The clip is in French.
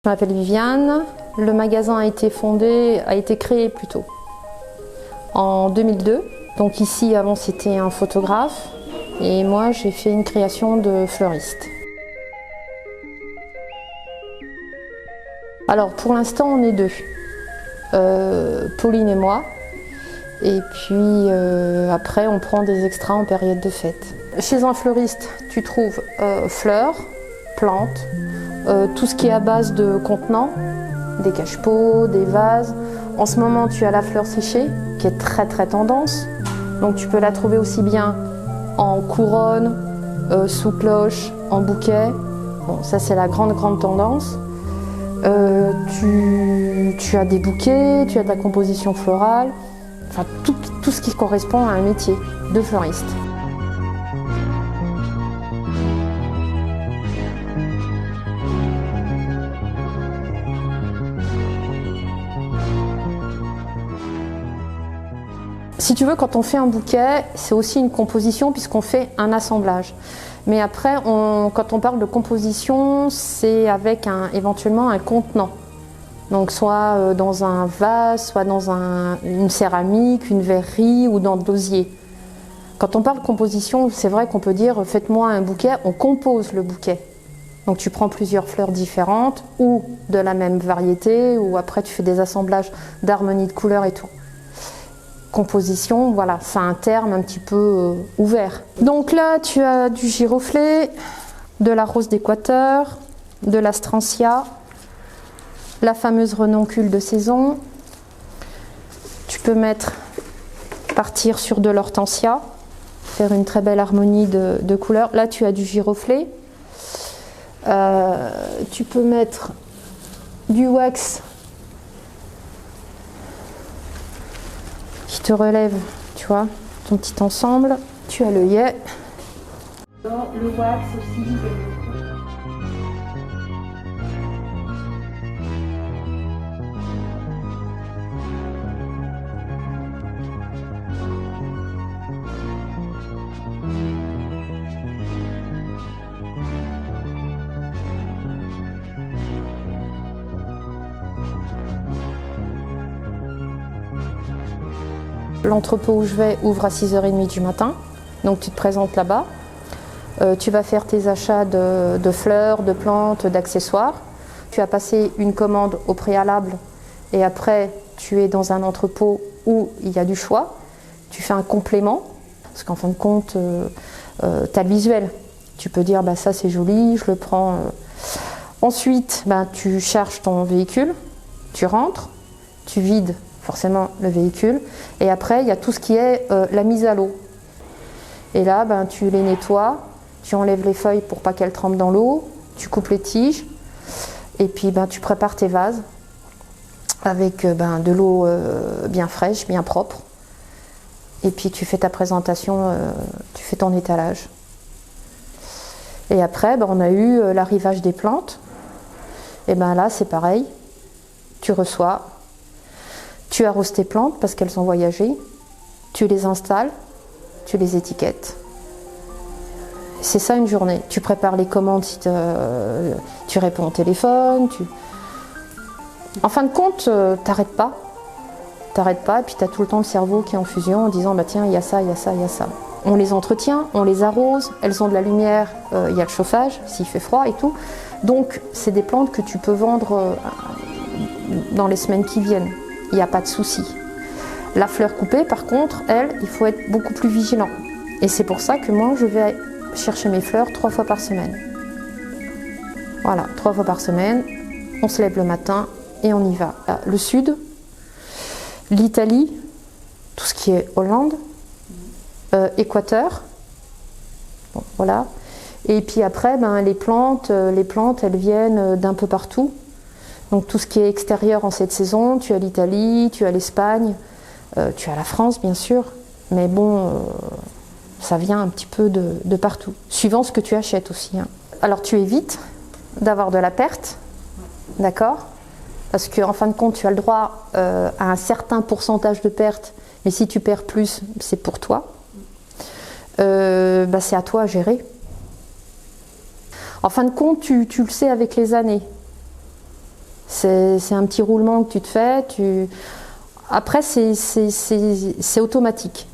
Je m'appelle Viviane, le magasin a été créé plutôt en 2002. Donc ici avant c'était un photographe et moi j'ai fait une création de fleuriste. Alors pour l'instant on est deux, Pauline et moi. Et puis après on prend des extras en période de fête. Chez un fleuriste tu trouves fleurs, plantes, tout ce qui est à base de contenants, des cache-pots, des vases. En ce moment tu as la fleur séchée qui est très tendance. Donc tu peux la trouver aussi bien en couronne, sous cloche, en bouquet. Bon, ça c'est la grande tendance. Tu as des bouquets, tu as de la composition florale, enfin tout ce qui correspond à un métier de fleuriste. Si tu veux, quand on fait un bouquet, c'est aussi une composition puisqu'on fait un assemblage. Mais après, quand on parle de composition, c'est avec éventuellement un contenant. Donc soit dans un vase, soit dans une céramique, une verrerie ou dans de l'osier. Quand on parle de composition, c'est vrai qu'on peut dire « faites-moi un bouquet », on compose le bouquet. Donc tu prends plusieurs fleurs différentes ou de la même variété, ou après tu fais des assemblages d'harmonie de couleurs et tout. Composition, voilà, c'est un terme un petit peu ouvert. Donc là, tu as du giroflée, de la rose d'Équateur, de l'astrantia, la fameuse renoncule de saison. Tu peux partir sur de l'hortensia, faire une très belle harmonie de couleurs. Là, tu as du giroflée. Tu peux mettre du wax qui te relève, tu vois, ton petit ensemble. Tu as l'œillet. Le wax aussi. L'entrepôt où je vais ouvre à 6h30 du matin, donc tu te présentes là-bas. Tu vas faire tes achats de fleurs, de plantes, d'accessoires. Tu as passé une commande au préalable et après tu es dans un entrepôt où il y a du choix. Tu fais un complément, parce qu'en fin de compte, tu as le visuel. Tu peux dire bah, ça c'est joli, je le prends. Ensuite, tu charges ton véhicule, tu rentres, tu vides forcément le véhicule, et après il y a tout ce qui est la mise à l'eau. Et là tu les nettoies, tu enlèves les feuilles pour pas qu'elles trempent dans l'eau, tu coupes les tiges, et puis tu prépares tes vases avec de l'eau bien fraîche, bien propre, et puis tu fais ta présentation, tu fais ton étalage. Et après on a eu l'arrivage des plantes, et là c'est pareil, tu reçois. Tu arroses tes plantes parce qu'elles sont voyagées, tu les installes, tu les étiquettes. C'est ça une journée. Tu prépares les commandes, si tu réponds au téléphone. En fin de compte, t'arrêtes pas. T'arrêtes pas et puis tu as tout le temps le cerveau qui est en fusion en disant tiens, il y a ça, il y a ça, il y a ça. On les entretient, on les arrose, elles ont de la lumière, il y a le chauffage s'il fait froid et tout. Donc c'est des plantes que tu peux vendre dans les semaines qui viennent. Il n'y a pas de souci. La fleur coupée, par contre, elle, il faut être beaucoup plus vigilant. Et c'est pour ça que moi, je vais chercher mes fleurs 3 fois par semaine. Voilà, 3 fois par semaine, on se lève le matin et on y va. Le sud, l'Italie, tout ce qui est Hollande, Équateur, bon, voilà. Et puis après, les plantes, elles viennent d'un peu partout. Donc tout ce qui est extérieur en cette saison, tu as l'Italie, tu as l'Espagne, tu as la France bien sûr, mais bon, ça vient un petit peu de partout, suivant ce que tu achètes aussi. Hein. Alors tu évites d'avoir de la perte, d'accord? Parce qu'en fin de compte, tu as le droit à un certain pourcentage de perte, mais si tu perds plus, c'est pour toi. C'est à toi à gérer. En fin de compte, tu le sais avec les années. C'est un petit roulement que tu te fais. Après, c'est automatique.